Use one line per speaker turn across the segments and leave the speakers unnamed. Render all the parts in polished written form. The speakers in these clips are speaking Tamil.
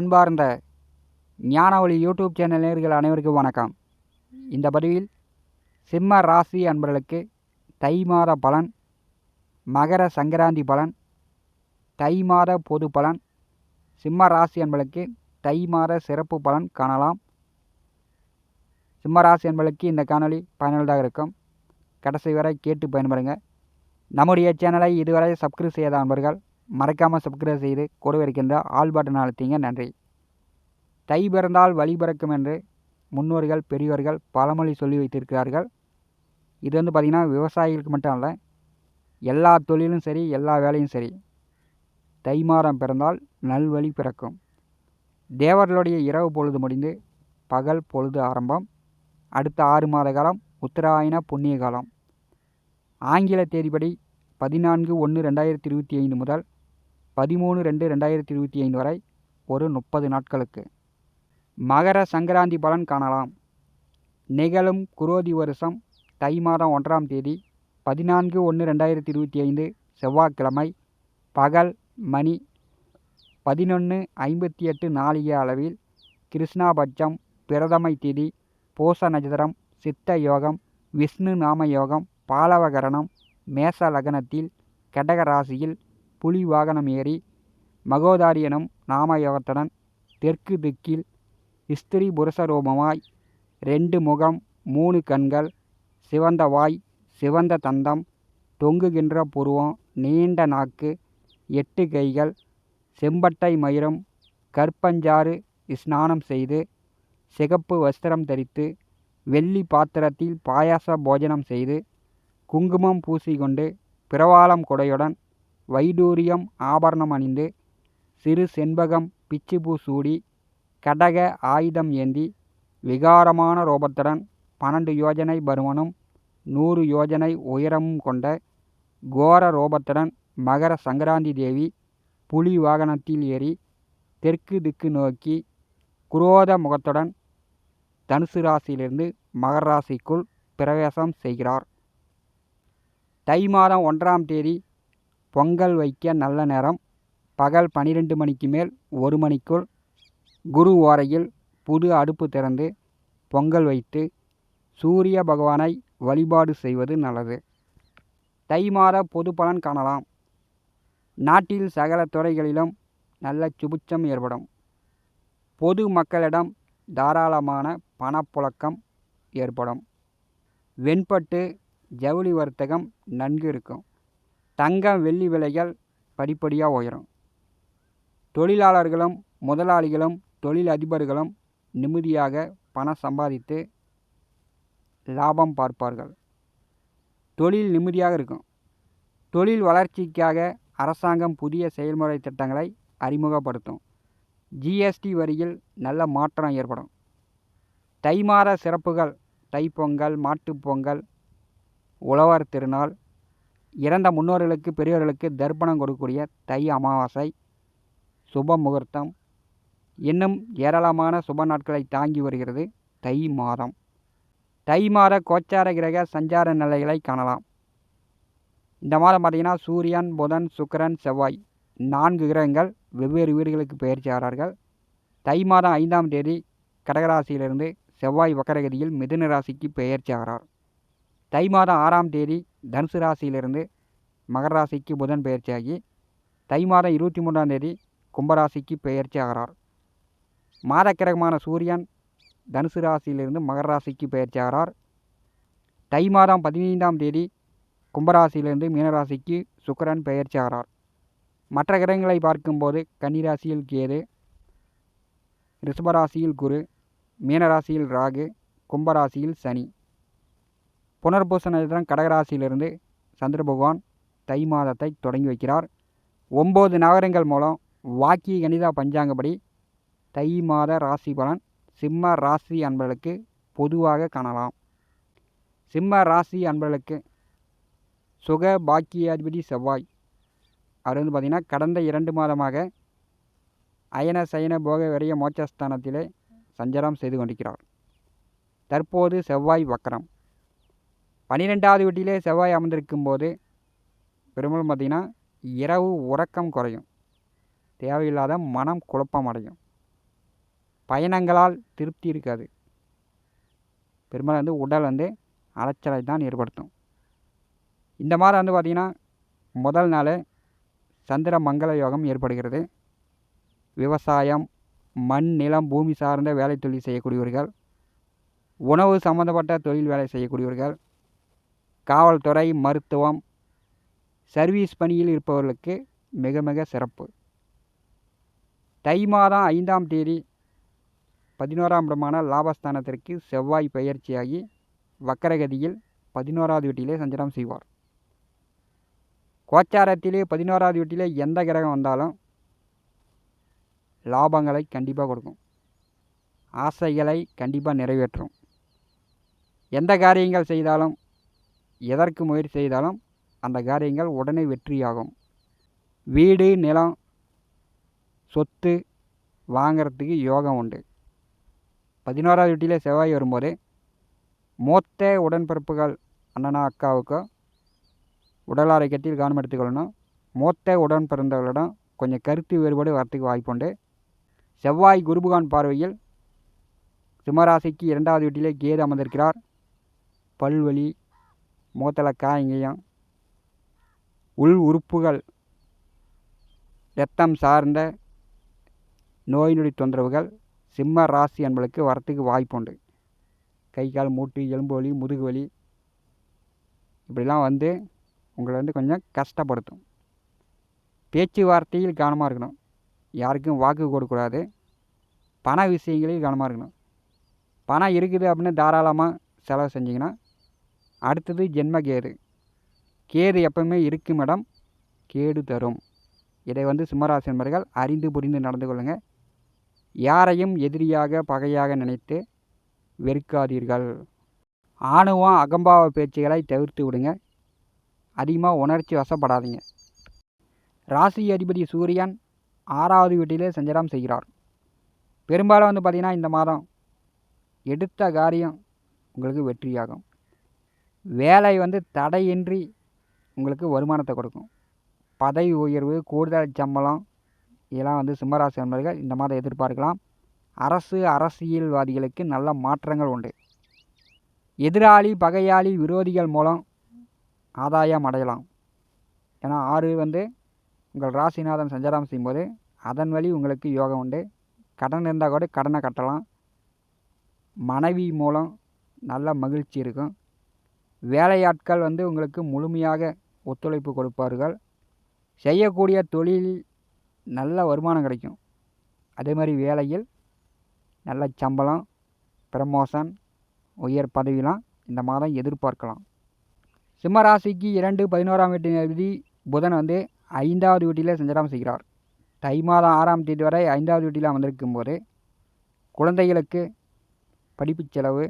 அன்பார்ந்த ஞானவழி யூடியூப் சேனல் நேயர்கள் அனைவருக்கும் வணக்கம். இந்த பதிவில் சிம்ம ராசி அன்பர்களுக்கு தை மாத பலன், மகர சங்கராந்தி பலன், தை மாத பொது பலன், சிம்ம ராசி அன்பர்களுக்கு தை மாத சிறப்பு பலன் காணலாம். சிம்ம ராசி அன்பர்களுக்கு இந்த காணொளி பயனுள்ளதாக இருக்கும். கடைசி வரை கேட்டு பயன்பெறுங்க. நம்முடைய சேனலை இதுவரை சப்ஸ்கிரைப் செய்யாத அன்பர்கள் மறக்காமல் சப்ஸ்கிரைப் செய்து கூட இருக்கின்ற ஆல் பட்டன் அழுத்திங்க. நன்றி. தை பிறந்தால் வழி பிறக்கும் என்று முன்னோர்கள் பெரியோர்கள் பழமொழி சொல்லி வைத்திருக்கிறார்கள். இது பார்த்திங்கன்னா விவசாயிகளுக்கு மட்டும் அல்ல, எல்லா தொழிலும் சரி, எல்லா வேலையும் சரி, தை மாதம் பிறந்தால் நல்வழி பிறக்கும். தேவர்களுடைய இரவு பொழுது முடிந்து பகல் பொழுது ஆரம்பம். அடுத்த 6 மாத காலம் உத்தராயண புண்ணிய காலம். ஆங்கில தேதிப்படி 14/1/2025 முதல் 13/2/2025 வரை ஒரு 30 நாட்களுக்கு. மகர சங்கராந்தி பலன் காணலாம். நிகழும் குரோதி வருஷம் தை மாதம் 1ஆம் தேதி 14/1/2025 செவ்வாய்க்கிழமை பகல் மணி 11:58 நாளிகை அளவில் கிருஷ்ணாபட்சம் பிரதமை திதி, பூச நட்சத்திரம், சித்த யோகம், விஷ்ணு நாம யோகம், பாலவகரணம், மேச லக்னத்தில் கடக ராசியில் புலி வாகனம் ஏறி மகோதாரி எனும் நாமயோகத்துடன் தெற்கு திக்கில் ஸ்திரீ புருஷ ரூபமாய் 2 முகம், 3 கண்கள், சிவந்த வாய், சிவந்த தந்தம், தொங்குகின்ற புருவம், நீண்ட நாக்கு, 8 கைகள், செம்பட்டை மயிரும் கற்பஞ்சாறு ஸ்நானம் செய்து சிகப்பு வஸ்திரம் தரித்து வெள்ளி பாத்திரத்தில் பாயாச போஜனம் செய்து குங்குமம் பூசிக்கொண்டு பிரவாளம் கொடையுடன் வைடூரியம் ஆபரணம் அணிந்து சிறு செண்பகம் பிச்சுப்பூ சூடி கடக ஆயுதம் ஏந்தி விகாரமான ரூபத்துடன் 12 யோஜனை பருமனும் 100 யோஜனை உயரமும் கொண்ட கோர ரூபத்துடன் மகர சங்கராந்தி தேவி புலி வாகனத்தில் ஏறி தெற்கு திக்கு நோக்கி குரோத முகத்துடன் தனுசு ராசியிலிருந்து மகர ராசிக்குள் பிரவேசம் செய்கிறார். தை மாதம் 1ஆம் தேதி பொங்கல் வைக்க நல்ல நேரம். பகல் 12 மணிக்கு மேல் 1 மணிக்குள் குரு ஓரையில் புது அடுப்பு திறந்து பொங்கல் வைத்து சூரிய பகவானை வழிபாடு செய்வது நல்லது. தை மாத பொது பலன் காணலாம். நாட்டில் சகல துறைகளிலும் நல்ல சுபிட்சம் ஏற்படும். பொது மக்களிடம் தாராளமான பணப்புழக்கம் ஏற்படும். வெண்பட்டு ஜவுளி வர்த்தகம் நன்கு இருக்கும். தங்கம் வெள்ளி விலைகள் படிப்படியாக உயரும். தொழிலாளர்களும் முதலாளிகளும் தொழில் அதிபர்களும் நிம்மதியாக பணம் சம்பாதித்து லாபம் பார்ப்பார்கள். தொழில் நிம்மதியாக இருக்கும். தொழில் வளர்ச்சிக்காக அரசாங்கம் புதிய செயல்முறை திட்டங்களை அறிமுகப்படுத்தும். ஜிஎஸ்டி வரியில் நல்ல மாற்றம் ஏற்படும். தை மாத சிறப்புகள்: தைப்பொங்கல், மாட்டுப்பொங்கல், உழவர் திருநாள், இறந்த முன்னோர்களுக்கு பெரியோர்களுக்கு தர்ப்பணம் கொடுக்கக்கூடிய தை அமாவாசை, சுப முகூர்த்தம், இன்னும் ஏராளமான சுப நாட்களை தாங்கி வருகிறது தை மாதம். தை மாத கோச்சார கிரக சஞ்சார நிலைகளை காணலாம். இந்த மாதம் பார்த்திங்கன்னா சூரியன், புதன், சுக்கிரன், செவ்வாய் 4 கிரகங்கள் வெவ்வேறு வீடுகளுக்கு பெயர்ச்சாகிறார்கள். தை மாதம் 5ஆம் தேதி கடகராசியிலிருந்து செவ்வாய் வக்கரகதியில் மிதுன ராசிக்கு பெயர்ச்சாகிறார். தை மாதம் 6ஆம் தேதி தனுசு ராசியிலிருந்து மகர ராசிக்கு புதன் பெயர்ச்சியாகி தை மாதம் 23ஆம் தேதி கும்பராசிக்கு பெயர்ச்சி ஆகிறார். மாதக்கிரகமான சூரியன் தனுசு ராசியிலிருந்து மகர ராசிக்கு பெயர்ச்சி ஆகிறார். தை மாதம் 15ஆம் தேதி கும்பராசியிலிருந்து மீனராசிக்கு சுக்கிரன் பெயர்ச்சி ஆகிறார். மற்ற கிரகங்களை பார்க்கும்போது கன்னிராசியில் கேது, ரிஷபராசியில் குரு, மீனராசியில் ராகு, கும்பராசியில் சனி. புனர்பூச நட்சத்திரம் கடகராசியிலிருந்து சந்திர பகவான் தை மாதத்தை தொடங்கி வைக்கிறார். 9 நகரங்கள் மூலம் வாக்கிய கணித பஞ்சாங்கப்படி தை மாத ராசி பலன் சிம்ம ராசி அன்பர்களுக்கு பொதுவாக காணலாம். சிம்ம ராசி அன்பர்களுக்கு சுக பாக்கியாதிபதி செவ்வாய். அவர் பார்த்திங்கன்னா கடந்த 2 மாதமாக அயன சயன போக விரைய மோட்சஸ்தானத்திலே சஞ்சாரம் செய்து கொண்டிருக்கிறார். தற்போது செவ்வாய் வக்கரம். 12வது வீட்டிலே செவ்வாய் அமர்ந்திருக்கும் போது பெரும்பாலும் பார்த்திங்கன்னா இரவு உறக்கம் குறையும். தேவையில்லாத மனம் குழப்பம் அடையும். பயணங்களால் திருப்தி இருக்காது. பெரும்பாலும் வந்து உடல் வந்து அலைச்சலை தான் ஏற்படுத்தும். இந்த மாதம் வந்து பார்த்திங்கன்னா முதல் நாள் சந்திர மங்கள யோகம் ஏற்படுகிறது. விவசாயம், மண், நிலம், பூமி சார்ந்த வேலை தொழில் செய்யக்கூடியவர்கள், உணவு சம்மந்தப்பட்ட தொழில் வேலை செய்யக்கூடியவர்கள், காவல்துறை, மருத்துவம், சர்வீஸ் பணியில் இருப்பவர்களுக்கு மிக மிக சிறப்பு. தை மாதம் 5ஆம் தேதி 11ஆம் இடமான லாபஸ்தானத்திற்கு செவ்வாய் பெயர்ச்சியாகி வக்கரகதியில் 11வது வீட்டிலே சஞ்சாரம் செய்வார். கோச்சாரத்திலே 11வது வீட்டிலே எந்த கிரகம் வந்தாலும் லாபங்களை கண்டிப்பாக கொடுக்கும். ஆசைகளை கண்டிப்பாக நிறைவேற்றும். எந்த காரியங்கள் செய்தாலும், எதற்கு முயற்சி செய்தாலும் அந்த காரியங்கள் உடனே வெற்றியாகும். வீடு, நிலம், சொத்து வாங்கிறதுக்கு யோகம் உண்டு. 11வது வீட்டிலே செவ்வாய் வரும்போது மூத்த உடன்பிறப்புகள் அண்ணனா அக்காவுக்கோ உடல் ஆரோக்கியத்தில் கவனம் எடுத்துக்கொள்ளணும். மூத்த உடன் பிறந்தவர்களிடம் கொஞ்சம் கருத்து வேறுபாடு வரத்துக்கு வாய்ப்புண்டு. செவ்வாய் குருபகான் பார்வையில் சிம்மராசிக்கு 2வது வீட்டிலே கேது அமர்ந்திருக்கிறார். பல்வலி, மூத்தல காயங்கையம், உள் உறுப்புகள், இரத்தம் சார்ந்த நோய் நொடி தொந்தரவுகள் சிம்ம ராசி என்பதற்கு வரத்துக்கு வாய்ப்புண்டு. கை கால் மூட்டு, எலும்பு வலி, முதுகு வலி இப்படிலாம் வந்து உங்களை வந்து கொஞ்சம் கஷ்டப்படுத்தும். பேச்சுவார்த்தையில் கவனமாக இருக்கணும். யாருக்கும் வாக்கு கொடுக்கக்கூடாது. பண விஷயங்களில் கவனமாக இருக்கணும். பணம் இருக்குது அப்படின்னு தாராளமாக செலவு செஞ்சிங்கன்னா அடுத்தது ஜென்ம கேது. கேது எப்பவுமே இருக்கும் இடம் கேடு தரும். இதை வந்து சிம்மராசி என்பவர்கள் அறிந்து புரிந்து நடந்து கொள்ளுங்கள். யாரையும் எதிரியாக பகையாக நினைத்து வெறுக்காதீர்கள். ஆணவம் அகம்பாவ பேச்சுகளை தவிர்த்து விடுங்க. அதிகமாக உணர்ச்சி வசப்படாதீங்க. ராசி அதிபதி சூரியன் 6வது வீட்டிலே சஞ்சாரம் செய்கிறார். பெரும்பாலும் வந்து பார்த்திங்கன்னா இந்த மாதம் எடுத்த காரியம் உங்களுக்கு வெற்றியாகும். வேலை வந்து தடையின்றி உங்களுக்கு வருமானத்தை கொடுக்கும். பதவி உயர்வு, கூடுதல் சம்பளம் இதெல்லாம் வந்து சிம்மராசி என்பவர்கள் இந்த மாதம் எதிர்பார்க்கலாம். அரசியல்வாதிகளுக்கு நல்ல மாற்றங்கள் உண்டு. எதிராளி, பகையாளி, விரோதிகள் மூலம் ஆதாயம் அடையலாம். ஏன்னா 6 வந்து உங்கள் ராசிநாதன் சஞ்சாரம் செய்யும்போது அதன் வழி உங்களுக்கு யோகம் உண்டு. கடன் இருந்தால் கூட கடனை கட்டலாம். மனைவி மூலம் நல்ல மகிழ்ச்சி இருக்கும். வேலையாட்கள் வந்து உங்களுக்கு முழுமையாக ஒத்துழைப்பு கொடுப்பார்கள். செய்யக்கூடிய தொழில் நல்ல வருமானம் கிடைக்கும். அதே மாதிரி வேலையில் நல்ல சம்பளம், ப்ரமோஷன், உயர் பதவிலாம் இந்த மாதம் எதிர்பார்க்கலாம். சிம்மராசிக்கு 2-11ஆம் வீட்டின் அதிபதி புதன் வந்து 5வது வீட்டிலே சஞ்சாரம் செய்கிறார். தை மாதம் 6ஆம் தேதி வரை 5வது வீட்டில் அமர்ந்திருக்கும் போது குழந்தைகளுக்கு படிப்பு செலவு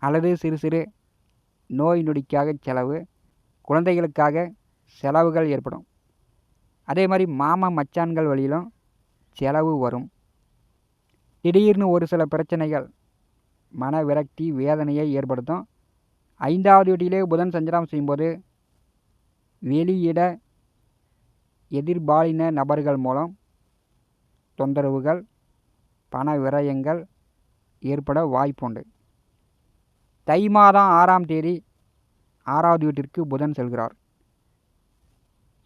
அல்லது சிறு சிறு நோய் நொடிக்காக செலவு, குழந்தைகளுக்காக செலவுகள் ஏற்படும். அதே மாதிரி மாமா மச்சான்கள் வழியிலும் செலவு வரும். திடீர்னு ஒரு சில பிரச்சனைகள் மன விரக்தி, வேதனையை ஏற்படுத்தும். 5வது வீட்டிலே புதன் சஞ்சாரம் செய்யும்போது வெளியிட எதிர்பாலின நபர்கள் மூலம் தொந்தரவுகள், பண விரயங்கள் ஏற்பட வாய்ப்புண்டு. தை மாதம் 6ஆம் தேதி 6வது வீட்டிற்கு புதன் செல்கிறார்.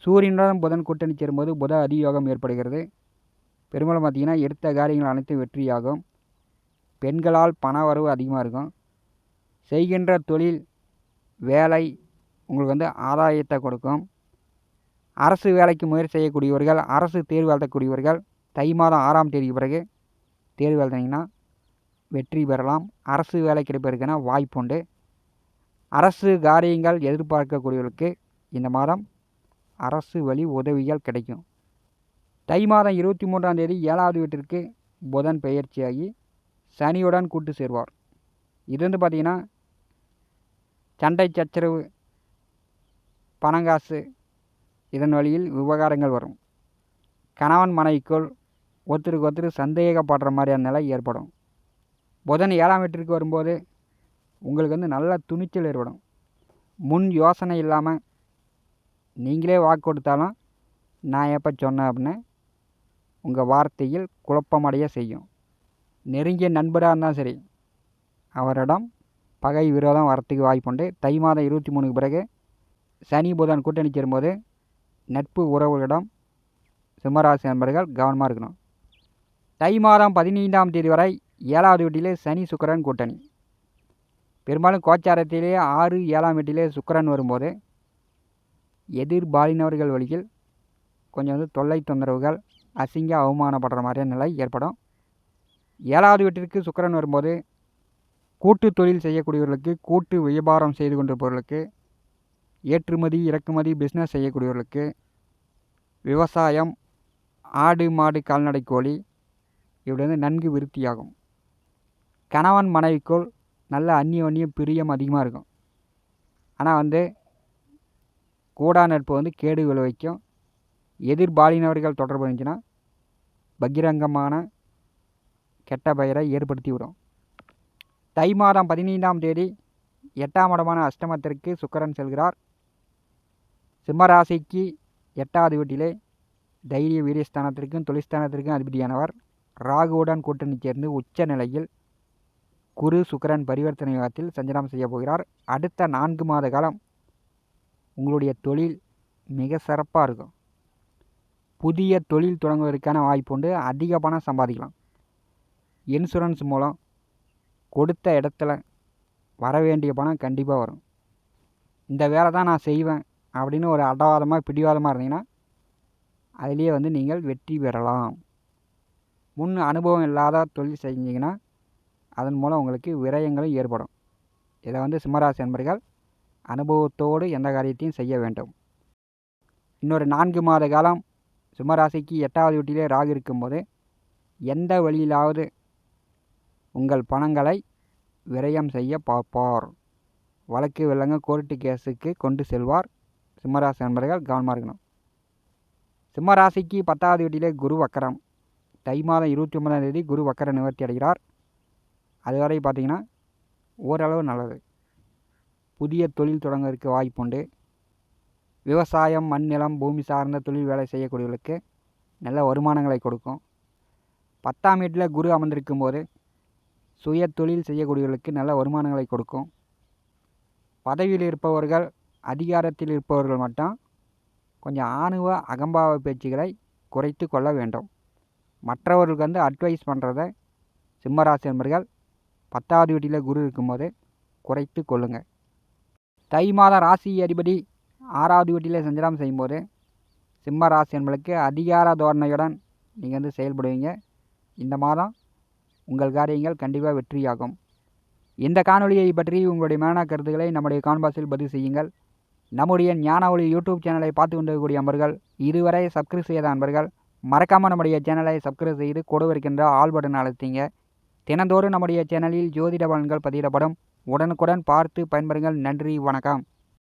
சூரியனுடன் புதன் கூட்டணி சேரும்போது புத அதியோகம் ஏற்படுகிறது. பெரும்பாலும் பார்த்திங்கன்னா எடுத்த காரியங்கள் அனைத்தும் வெற்றியாகும். பெண்களால் பண வரவு அதிகமாக இருக்கும். செய்கின்ற தொழில், வேலை உங்களுக்கு வந்து ஆதாயத்தை கொடுக்கும். அரசு வேலைக்கு முயற்சி செய்யக்கூடியவர்கள், அரசு தேர்வு எழுதக்கூடியவர்கள் தை மாதம் 6ஆம் தேதிக்கு பிறகு தேர்வு எழுதினீங்கன்னா வெற்றி பெறலாம். அரசு வேலை கிடைப்பதற்கான வாய்ப்புண்டு. அரசு காரியங்கள் எதிர்பார்க்கக்கூடியவர்களுக்கு இந்த மாதம் அரசு வழி உதவிகள் கிடைக்கும். தை மாதம் 23ஆம் தேதி 7வது வீட்டிற்கு புதன் பெயர்ச்சியாகி சனியுடன் கூட்டு சேர்வார். இது வந்து பார்த்திங்கன்னா சண்டை சச்சரவு, பணங்காசு இதன் வழியில் விவகாரங்கள் வரும். கணவன் மனைவிக்குள் ஒருத்தருக்கு ஒருத்தர் சந்தேகப்படுற மாதிரியான நிலை ஏற்படும். புதன் 7ஆம் வீட்டிற்கு வரும்போது உங்களுக்கு வந்து நல்ல துணிச்சல் ஏற்படும். முன் யோசனை இல்லாமல் நீங்களே வாக்கு கொடுத்தாலும் நான் எப்போ சொன்னேன் அப்படின்னு உங்கள் வார்த்தையில் குழப்பமடைய செய்யும். நெருங்கிய நண்பராக இருந்தாலும் சரி அவரிடம் பகை விரோதம் வரத்துக்கு வாய்ப்புண்டு. தை மாதம் 23க்கு பிறகு சனி புதன் கூட்டணி சேரும்போது நட்பு உறவுகளிடம் சிம்மராசி நண்பர்கள் கவனமாக இருக்கணும். தை மாதம் 15ஆம் தேதி வரை 7வது வீட்டிலே சனி சுக்கிரன் கூட்டணி. பெரும்பாலும் கோச்சாரத்திலே 6, 7ஆம் வீட்டிலே சுக்கிரன் வரும்போது எதிர்பாலினவர்கள் வழியில் கொஞ்சம் தொல்லை தொந்தரவுகள், அசிங்க அவமானப்படுற மாதிரியான நிலை ஏற்படும். 7வது வீட்டிற்கு சுக்கிரன் வரும்போது கூட்டு தொழில் செய்யக்கூடியவர்களுக்கு, கூட்டு வியாபாரம் செய்து கொண்டிருப்பவர்களுக்கு, ஏற்றுமதி இறக்குமதி பிஸ்னஸ் செய்யக்கூடியவர்களுக்கு, விவசாயம், ஆடு மாடு கால்நடை கோழி இப்படி நன்கு விருத்தியாகும். கணவன் மனைவிக்குள் நல்ல அந்நியம் பிரியம் அதிகமாக இருக்கும். ஆனால் கூடா நட்பு கேடு விளைவிக்கும். எதிர்பாலினவர்கள் தொடர்பு இருந்துச்சுன்னா பகிரங்கமான கெட்ட பெயரை ஏற்படுத்தி விடும். தை மாதம் 15ஆம் தேதி 8ஆம் இடமான அஷ்டமத்திற்கு சுக்கிரன் செல்கிறார். சிம்மராசிக்கு 8வது வீட்டிலே தைரிய வீரியஸ்தானத்திற்கும் தொழில்ஸ்தானத்திற்கும் அதிபதியானவர் ராகுவுடன் கூட்டணி சேர்ந்து உச்ச நிலையில் குரு சுக்கிரன் பரிவர்த்தனை யோகத்தில் சஞ்சாரம் செய்ய போகிறார். அடுத்த 4 மாத காலம் உங்களுடைய தொழில் மிக சிறப்பாக இருக்கும். புதிய தொழில் தொடங்குவதற்கான வாய்ப்புண்டு. அதிக பணம் சம்பாதிக்கலாம். இன்சூரன்ஸ் மூலம் கொடுத்த இடத்துல வர வேண்டிய பணம் கண்டிப்பாக வரும். இந்த வேலை தான் நான் செய்வேன் அப்படின்னு ஒரு அடவாதமாக பிடிவாதமாக இருந்தீங்கன்னா அதிலேயே நீங்கள் வெற்றி பெறலாம். முன் அனுபவம் இல்லாத தொழில் செஞ்சீங்கன்னா அதன் மூலம் உங்களுக்கு விரயங்களும் ஏற்படும். இதை சிம்மராசி நண்பர்கள் அனுபவத்தோடு எந்த காரியத்தையும் செய்ய வேண்டும். இன்னொரு 4 மாத காலம் சிம்மராசிக்கு 8வது வீட்டிலே ராகு இருக்கும்போது எந்த வழியிலாவது உங்கள் பணங்களை விரயம் செய்ய பார்ப்பார். வழக்கு வெள்ளங்க கோர்ட்டு கேஸுக்கு கொண்டு செல்வார். சிம்மராசி நண்பர்கள் கவனமாக இருக்கணும். சிம்மராசிக்கு 10வது வீட்டிலே குரு வக்கரம். தை மாதம் 29ஆம் தேதி குரு வக்கர நிவர்த்தி அடைகிறார். அதுவரை பார்த்திங்கன்னா ஓரளவு நல்லது. புதிய தொழில் தொடங்குவதற்கு வாய்ப்புண்டு. விவசாயம், மண் நிலம், பூமி சார்ந்த தொழில் வேலை செய்யக்கூடியவர்களுக்கு நல்ல வருமானங்களை கொடுக்கும். 10ஆம் வீட்டில் குரு அமர்ந்திருக்கும் போது சுய தொழில் செய்யக்கூடியவர்களுக்கு நல்ல வருமானங்களை கொடுக்கும். பதவியில் இருப்பவர்கள், அதிகாரத்தில் இருப்பவர்கள் மட்டும் கொஞ்சம் ஆணவ அகம்பாவ பேச்சுகளை குறைத்து கொள்ள வேண்டும். மற்றவர்களுக்கு அட்வைஸ் பண்ணுறத சிம்மராசி நண்பர்கள் 10வது வீட்டில் குரு இருக்கும்போது குறைத்து கொள்ளுங்கள். தை மாதம் ராசி அதிபதி 6வது வீட்டிலே சஞ்சாரம் செய்யும்போது சிம்ம ராசி என்பதற்கு அதிகார தோரணையுடன் நீங்கள் செயல்படுவீங்க. இந்த மாதம் உங்கள் காரியங்கள் கண்டிப்பாக வெற்றியாகும். இந்த காணொலியை பற்றி உங்களுடைய மேலான கருத்துக்களை நம்முடைய கான்பாஸில் பதிவு செய்யுங்கள். நம்முடைய ஞான ஒளி யூடியூப் சேனலை பார்த்து கொண்டிருக்கக்கூடிய நண்பர்கள், இதுவரை சப்ஸ்கிரைப் செய்யாத நண்பர்கள் மறக்காமல் நம்முடைய சேனலை சப்ஸ்கிரைப் செய்து கூட இருக்கின்ற ஆல் பட்டன் அழுத்திங்க. தினந்தோறும் நம்முடைய சேனலில் ஜோதிட பலன்கள் பதிவிடப்படும். உடனுக்குடன் பார்த்து பயன்பெறுங்கள். நன்றி, வணக்கம்.